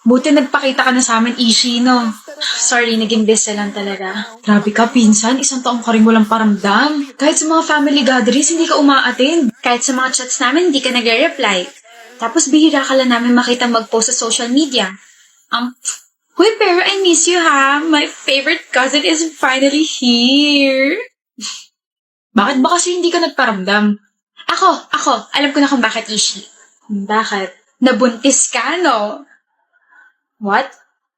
Buti nagpakita ka na sa amin, Ishi, no? Sorry, naging busy lang talaga. Grabe ka, pinsan. Isang taong ka rin walang paramdam. Kahit sa mga family gatherings, hindi ka umaattend. Kahit sa mga chats namin, hindi ka nagre-reply. Tapos bihira ka lang namin makita mag-post sa social media. Huy, pero I miss you, ha? My favorite cousin is finally here. Bakit ba kasi hindi ka nagparamdam? Ako. Alam ko na kung bakit, Ishi. Bakit? Nabuntis ka, no? What?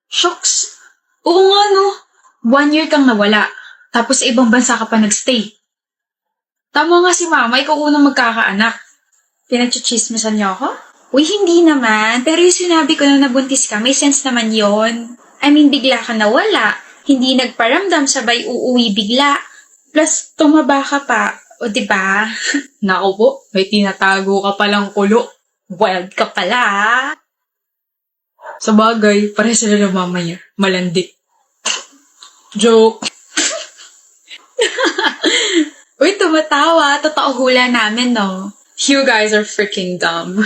Shocks. Oo nga, no? 1 year kang nawala. Tapos sa ibang bansa ka pa nagstay. Tama nga si mama, ikaw unang magkakaanak. Pinagchichismisan niyo ako? Uy, hindi naman. Pero yung sinabi ko na nabuntis ka, may sense naman yon. I mean, bigla ka nawala. Hindi nagparamdam, sabay uuwi bigla. Plus, tumaba ka pa. O, diba? Naku po, may tinatago ka palang kulo. Wild ka pala. Sa bagay, pare sila ng mama niya. Malandi. Joke. Uy, tumatawa. Totoo hula namin, no? You guys are freaking dumb.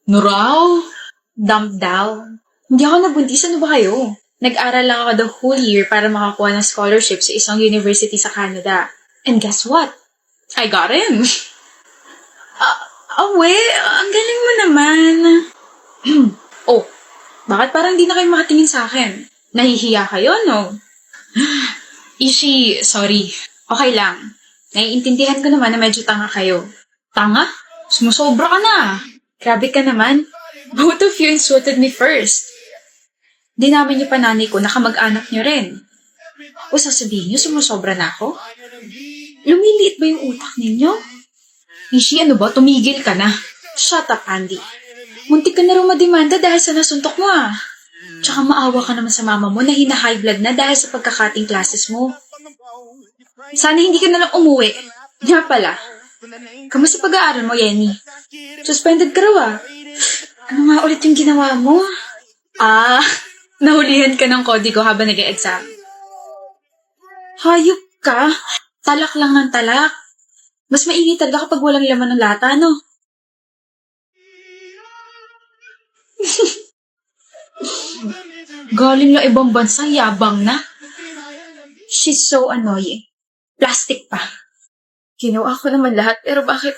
Nuraw? Dumb daw. Hindi ako nabuntis. Ano ba kayo? Nag-aral lang ako the whole year para makakuha ng scholarship sa isang university sa Canada. And guess what? I got in. Ang galing mo naman. Oh, bakit parang di na kayo makatingin sa akin? Nahihiya kayo, no? Ishi, sorry. Okay lang. Naiintindihan ko naman na medyo tanga kayo. Tanga? Sumusobra ka na. Grabe ka naman. Both of you insulted me first. Di namin yung pananay ko, nakamag-anak niyo rin. O sasabihin niyo, sumusobra na ako? Lumiliit ba yung utak ninyo? Ishi, ano ba? Tumigil ka na. Shut up, Andy. Muntik ka na rin mademanda dahil sa nasuntok mo, ah. Tsaka maawa ka naman sa mama mo na hina-high blood na dahil sa pagkakating classes mo. Sana hindi ka na lang umuwi. Nga pala. Kamusta pag-aaral mo, Yenny? Suspended ka raw, ah. Ano nga ulit yung ginawa mo? Nahulihan ka ng kodigo habang nag-e-exam. Hayop ka? Talak lang ng talak. Mas mainit talaga kapag walang laman ng lata, no? Galing lang ibang bansa, yabang na. She's so annoying. Plastic pa. Ginawa ko naman lahat, pero bakit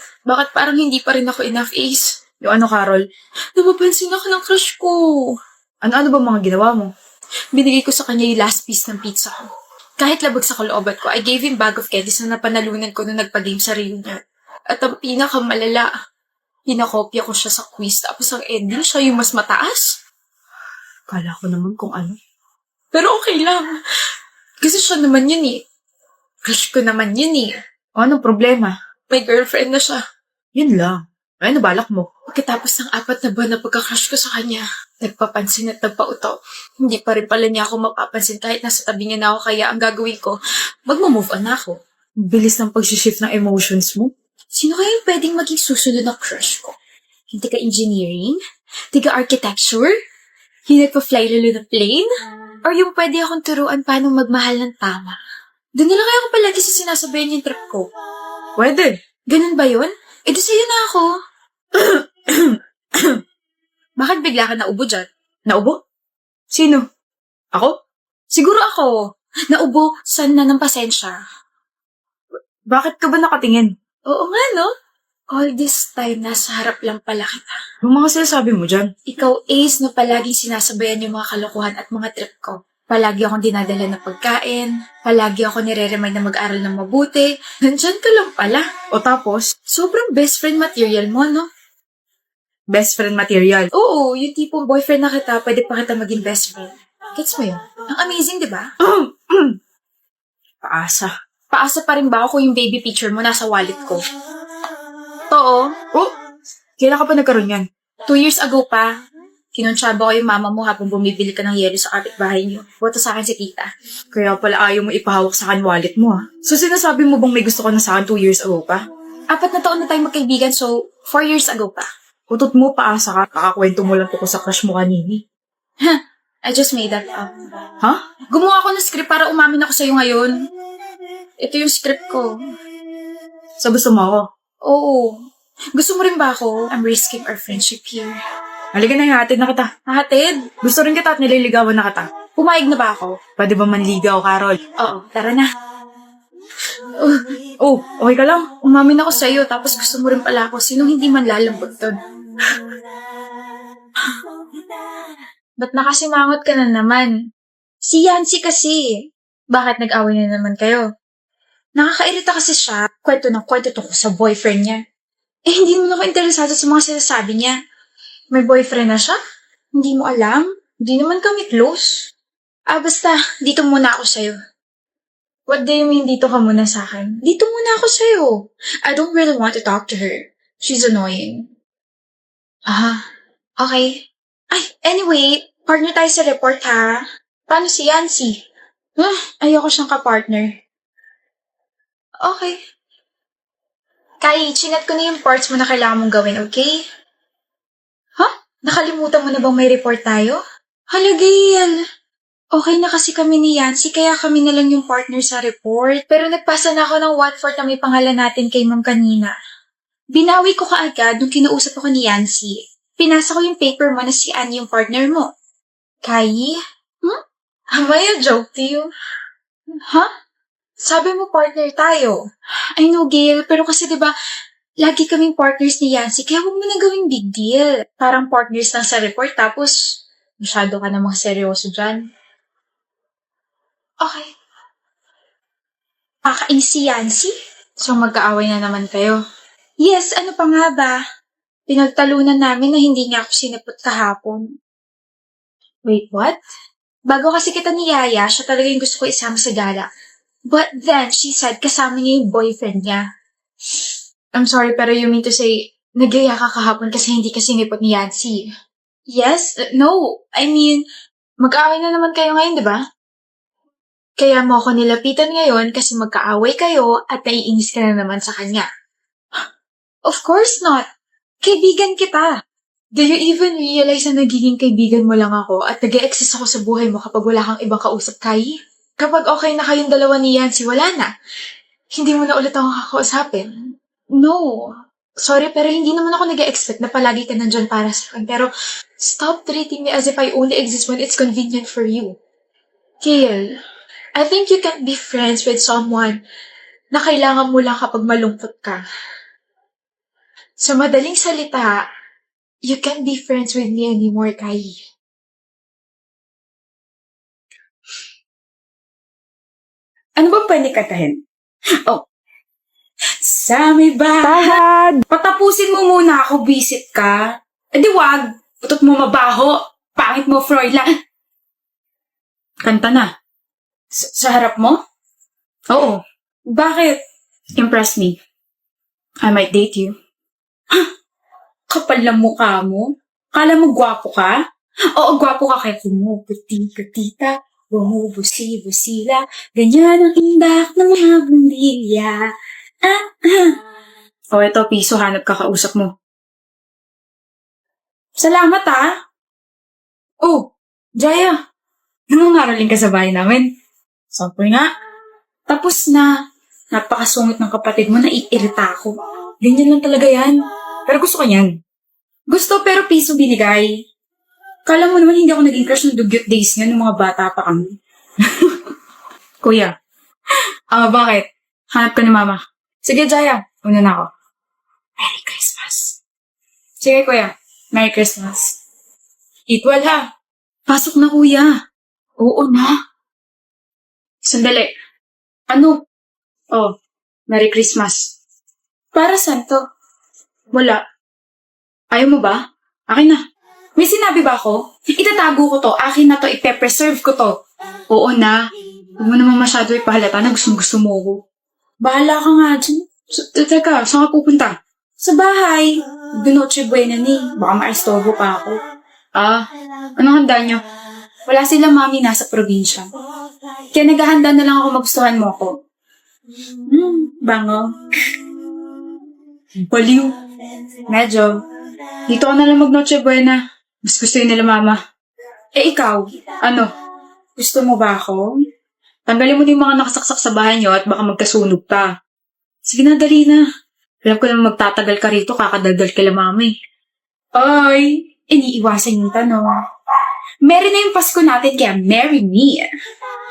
parang hindi pa rin ako enough, Ace? Yung ano, Carol? Napapansin ako ng crush ko. Ano ba mga ginawa mo? Binigay ko sa kanya yung last piece ng pizza ko. Kahit labag sa kalooban ko, I gave him bag of candies na napanalunan ko nung nagpa-game sa reunion. At ang pinakamalala, hinakopya ko siya sa quiz, tapos ang ending siya yung mas mataas. Kala ko naman kung ano. Pero okay lang. Kasi siya naman yun eh. Crush ko naman yun eh. Anong problema? May girlfriend na siya. Yun lang. Ano balak mo? Pagkatapos ng 4 na buwan na pagka-crush ko sa kanya, nagpapansin at nagpauto. Hindi pa rin pala niya ako mapapansin kahit nasa tabi niya na ako, kaya ang gagawin ko, magmo-move on na ako. Bilis ng pag-shift ng emotions mo. Sino kaya yung pwedeng maging susunod na crush ko? Yung taga-engineering? Taga-architecture? Yung nagpa-fly lalo na plane? Or yung pwede akong turuan paano magmahal ng tama? Doon na lang kaya ako palagi sa sinasabayan yung trip ko. Pwede. Ganun ba yun? Eh di sa'yo na ako. Bakit bigla ka naubo dyan? Naubo? Sino? Ako? Siguro ako. Naubo, san na ng pasensya. Bakit ka ba nakatingin? Oo nga, no? All this time, nasa harap lang pala kita. Yung mga sinasabi mo dyan? Ikaw, Ace, na palaging sinasabayan yung mga kalokohan at mga trip ko. Palagi akong dinadala ng pagkain. Palagi ako nire-remind na mag-aral ng mabuti. Nandyan ka lang pala. O tapos, sobrang best friend material mo, no? Best friend material? Oo, yung tipong boyfriend na kita, pwede pa kita maging best friend. Gets mo yun? Ang amazing, di ba? Paasa. Paasa pa rin ba ako kung yung baby picture mo nasa wallet ko? Too. Oh, kailan ka pa nagkaroon yan? 2 years ago pa. Kinonsyaba ko yung mama mo habang bumibili ka ng yelo sa kapitbahay niyo. Buto sa akin si tita. Kaya pala ayaw mo ipahawak sa akin wallet mo, ah. So sinasabi mo bang may gusto ka na sa akin 2 years ago pa? 4 na taon na tayong magkaibigan, so 4 years ago pa. Utot mo, paasa ka. Kakakwento mo lang ko sa crush mo kanini. I just made that up. Ha? Gumawa ako ng script para umamin ako sa'yo ngayon. Ito yung script ko. So gusto mo ako? Oo. Gusto mo rin ba ako? I'm risking our friendship here. Halika na, hatid na kita. Hatid? Gusto rin kita at nililigawan na kita. Pumayag na ba ako? Pwede ba manligaw, Carol? Oo, tara na. Okay ka lang? Umamin ako sa'yo, tapos gusto mo rin pala ako. Sinong hindi man lalambot doon? Ba't nakasimangot ka na naman? Si Yancy kasi. Bakit nag-away na naman kayo? Nakakairita kasi siya. Kwento ng kwento tungkol sa boyfriend niya. Hindi mo na ako interesado sa mga sinasabi niya. May boyfriend na siya? Hindi mo alam? Hindi naman kami close. Basta, dito muna ako sa'yo. What do you mean dito ka muna sa'kin? Dito muna ako sa'yo. I don't really want to talk to her. She's annoying. Okay. Anyway, partner tayo sa report ha. Paano si Yancy? Ayoko siyang ka-partner. Okay. Kai, chinat ko na yung parts mo na kailangan mong gawin, okay? Nakalimutan mo na bang may report tayo? Hala, Gail. Okay na kasi kami ni Yancy, kaya kami na lang yung partner sa report. Pero nagpasa na ako ng Watford na may pangalan natin kay Ma'am kanina. Binawi ko kaagad nung kinausap ako ni Yancy. Pinasa ko yung paper mo na si Annie yung partner mo. Kai? Am I a joke to you? Sabi mo partner tayo. I know, Gail, pero kasi diba, lagi kaming partners ni Yancy, kaya huwag mo na gawing big deal. Parang partners lang sa report, tapos masyado ka namang seryoso dyan. Okay. Kakainis si Yancy? So magkaaway na naman kayo? Yes, ano pa nga ba? Pinagtalunan namin na hindi niya ako sinipot kahapon. Wait, what? Bago kasi kita niyaya, siya talaga yung gusto ko isama sa gala. But then, she said kasama niya yung boyfriend niya. I'm sorry, pero you mean to say, nagaya ka kahapon kasi hindi ka sinipot ni Yancy? Yes? No. I mean, mag-aaway na naman kayo ngayon, di ba? Kaya mo ako nilapitan ngayon kasi magkaaway kayo at naiinis ka na naman sa kanya. Of course not. Kaibigan kita. Do you even realize na nagiging kaibigan mo lang ako at nag-e-exist ako sa buhay mo kapag wala kang ibang kausap, Kai? Kapag okay na kayong dalawa ni Yancy, wala na. Hindi mo na ulit ako kakausapin. No. Sorry, pero hindi naman ako nag-expect na palagi ka nandyan para sa akin. Pero stop treating me as if I only exist when it's convenient for you. Kale, I think you can't be friends with someone na kailangan mo lang kapag malungkot ka. Sa madaling salita, you can't be friends with me anymore, Kai. Ano ba panikatahin? Sa may bahay. Patapusin mo muna ako, visit ka. Di wag. Putot mo mabaho. Pangit mo, Froilan. Kanta na. Sa harap mo? Oo. Bakit? Impress me. I might date you. Kapal lang mukha mo. Kala mo gwapo ka? Oo, gwapo ka kaya kumuputi-putita. Bumubusi-busila. Ganyan ang indak ng mga bundilya. Eto, piso, hanap kakausap mo. Salamat, Jaya, nangungaroling ka sa bahay namin. Sample nga. Tapos na. Napakasungit ng kapatid mo, naiirita ako. Ganyan lang talaga yan. Pero gusto ko yan. Gusto, pero piso binigay. Kala mo naman hindi ako naging crush ng dugyot days niya nung mga bata pa kami. Kuya. Bakit? Hanap ka ni Mama. Sige, Jaya. Una na ako. Merry Christmas. Sige, Kuya. Merry Christmas. Eat well, ha? Pasok na, Kuya. Oo na. Sandali. Ano? Merry Christmas. Para saan to? Wala. Ayaw mo ba? Akin na. May sinabi ba ako? Itatago ko to. Akin na to. Ipe-preserve ko to. Oo na. Huwag mo naman masyado ipahalata na gustong-gusto mo ko. Bahala ka nga dyan. Teka, saan ka pupunta? Sa bahay. Binoche buena ni. Baka maestorbo pa ako. Anong handa nyo? Wala sila mami nasa probinsya. Kaya naghahanda na lang ako magustuhan mo ako. Bango. Baliw. Medyo. Dito ka na lang mag-noche buena. Mas gusto yun nila mama. Ikaw, ano? Gusto mo ba ako? Tanggalin mo na yung mga nakasaksak sa bahay niyo at baka magkasunog pa. Sige na, dali na. Alam ko naman magtatagal ka rito, kakadaldal kila mami. Ay! iniiwasan yung tanong. Merry na yung Pasko natin, kaya marry me.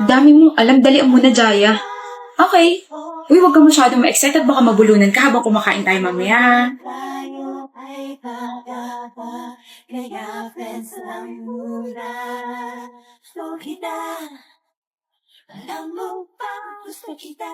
Dami mong alam, dalian mo na, Jaya. Okay. Uy, wag ka masyadong ma-excited, baka mabulunan ka habang kumakain tayo mamaya. Tayo ay pag-aba, kaya friends lang muna. Gusto kita, alam mo ba gusto kita?